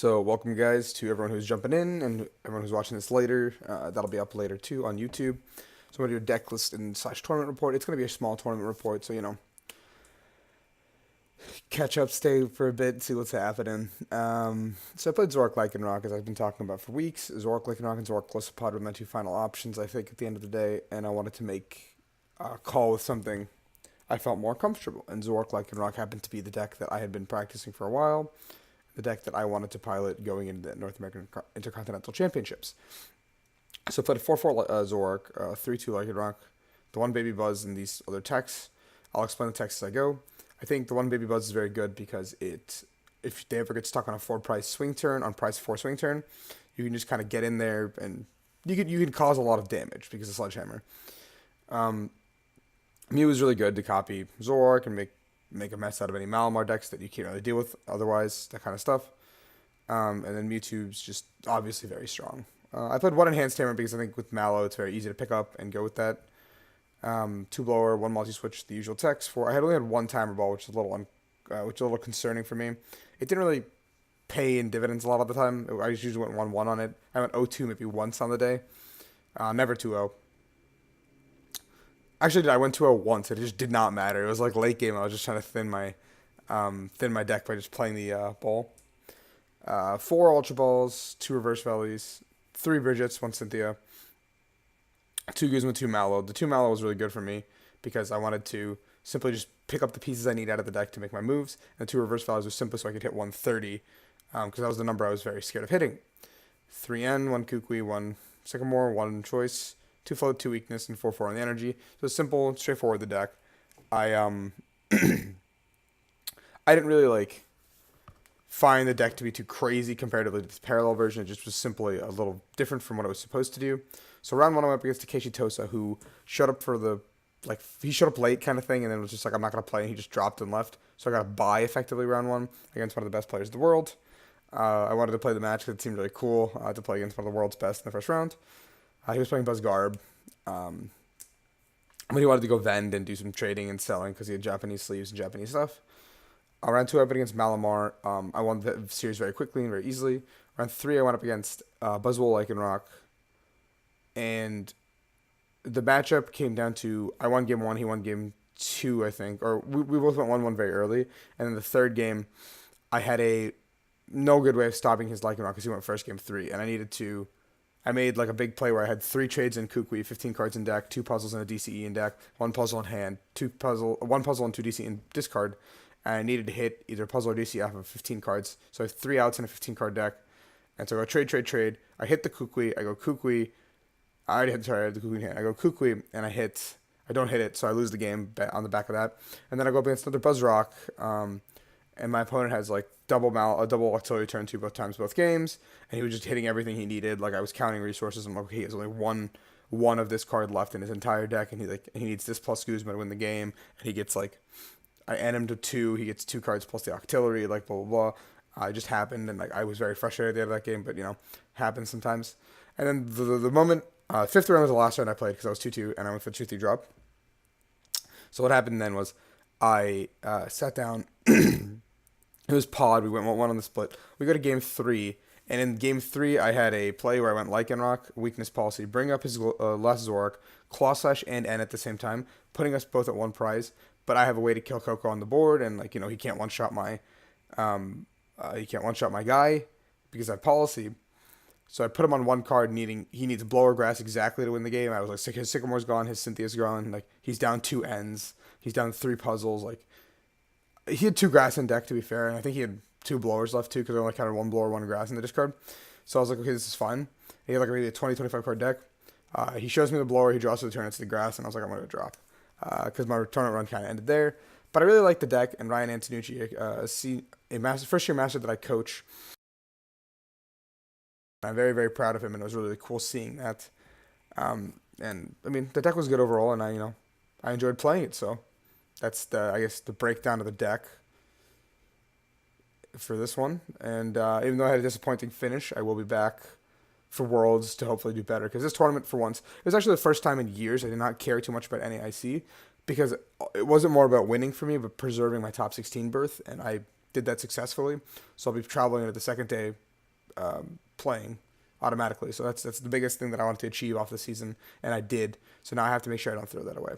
So, welcome guys to everyone who's jumping in and everyone who's watching this later. That'll be up later too on YouTube. So, I'm going to do a deck list and slash tournament report. It's going to be a small tournament report, so catch up, stay for a bit, see what's happening. So, I played Zoroark Lycanroc, as I've been talking about for weeks. Zoroark Lycanroc and Zoroark Gliscopod were my two final options, I think, at the end of the day, and I wanted to make a call with something I felt more comfortable. And Zoroark Lycanroc happened to be the deck that I had been practicing for a while, the deck that I wanted to pilot going into the North American Intercontinental Championships. So I played a 4-4 Zoroark, 3-2 Lycanroc, the one Baby Buzz, and these other techs. I'll explain the techs as I go. I think the one Baby Buzz is very good because if they ever get stuck on a 4 price swing turn, on price 4 swing turn, you can just kind of get in there and you can cause a lot of damage because of Sledgehammer. Mew is really good to copy Zoroark and make a mess out of any Malamar decks that you can't really deal with otherwise, that kind of stuff. And then Mewtwo's just obviously very strong. I played one Enhanced Hammer because I think with Mallow it's very easy to pick up and go with that. Two Blower, one Multi-Switch, the usual techs. I had only had one Timer Ball, which is a little concerning for me. It didn't really pay in dividends a lot of the time. I usually went 1-1 on it. I went 0-2 maybe once on the day. Never 2-0. Actually, I went 2-0 once. It just did not matter. It was like late game. I was just trying to thin my deck by just playing the ball. 4 Ultra Balls, 2 Reverse Vellies, 3 Bridgets, 1 Cynthia, 2 Guzma, 2 Mallow. The 2 Mallow was really good for me because I wanted to simply just pick up the pieces I need out of the deck to make my moves. And the 2 Reverse Vellies was simply so I could hit 130 because that was the number I was very scared of hitting. 3N, 1 Kukui, 1 Sycamore, 1 Choice, 2 Float, 2 Weakness, and 4-4 on the energy. So it's simple, straightforward, the deck. I I didn't really find the deck to be too crazy comparatively to the parallel version. It just was simply a little different from what it was supposed to do. So round 1 I went up against Takeshi Tosa, who showed up he showed up late kind of thing, and then was just like, I'm not going to play, and he just dropped and left. So I got a bye effectively round 1 against one of the best players in the world. I wanted to play the match because it seemed really cool to play against one of the world's best in the first round. He was playing Buzzgarb. But he wanted to go vend and do some trading and selling because he had Japanese sleeves and Japanese stuff. Round 2, I went against Malamar. I won the series very quickly and very easily. Round 3, I went up against Buzzwole Lycanroc. And the matchup came down to I won game 1, he won game 2, I think. Or we both went 1-1 very early. And then the third game, I had a no good way of stopping his Lycanroc because he went first game 3. And I made a big play where I had 3 trades in Kukui, 15 cards in deck, 2 puzzles and a DCE in deck, 1 puzzle in hand, 1 puzzle and 2 DCE in discard. And I needed to hit either puzzle or DCE off of 15 cards. So I have 3 outs in a 15 card deck. And so I go trade. I hit the Kukui. I go Kukui. I had the Kukui in hand. I go Kukui and I don't hit it, so I lose the game on the back of that. And then I go up against another Buzzrock. And my opponent has a double artillery turn 2 both games, and he was just hitting everything he needed. I was counting resources. I'm like, okay, he has only one of this card left in his entire deck, and he needs this plus Guzma to win the game, and he gets I end him to 2. He gets 2 cards plus the artillery, blah blah blah. It just happened, and I was very frustrated at the end of that game, but happens sometimes. And then the moment 5th round was the last round I played because I was 2-2, and I went for the 2-3 drop. So what happened then was I sat down. It was pod. We went 1-1 on the split. We go to game 3, and in game 3, I had a play where I went Lycanroc, weakness policy, bring up his last Zoroark, Claw Slash and N at the same time, putting us both at 1 prize. But I have a way to kill Coco on the board, and he can't one shot my guy because I have policy. So I put him on 1 card, he needs Blower Grass exactly to win the game. I was like, his Sycamore's gone, his Cynthia's gone, he's down 2 ends, he's down 3 puzzles, he had 2 grass in deck, to be fair, and I think he had 2 blowers left too because I only counted 1 blower, 1 grass in the discard. So I was like, okay, this is fine. He had maybe a 20-25 card deck. He shows me the blower, he draws to the turn, it's the grass, and I was like, I'm going to drop because my tournament run kind of ended there. But I really like the deck, and Ryan Antonucci, a first-year master that I coach. I'm very, very proud of him, and it was really, really cool seeing that. And I mean, the deck was good overall, and I enjoyed playing it, so. That's the breakdown of the deck for this one. And even though I had a disappointing finish, I will be back for Worlds to hopefully do better. Because this tournament, for once, it was actually the first time in years I did not care too much about NAIC. Because it wasn't more about winning for me, but preserving my top 16 berth. And I did that successfully. So I'll be traveling into the second day playing automatically. So that's the biggest thing that I wanted to achieve off the season, and I did. So now I have to make sure I don't throw that away.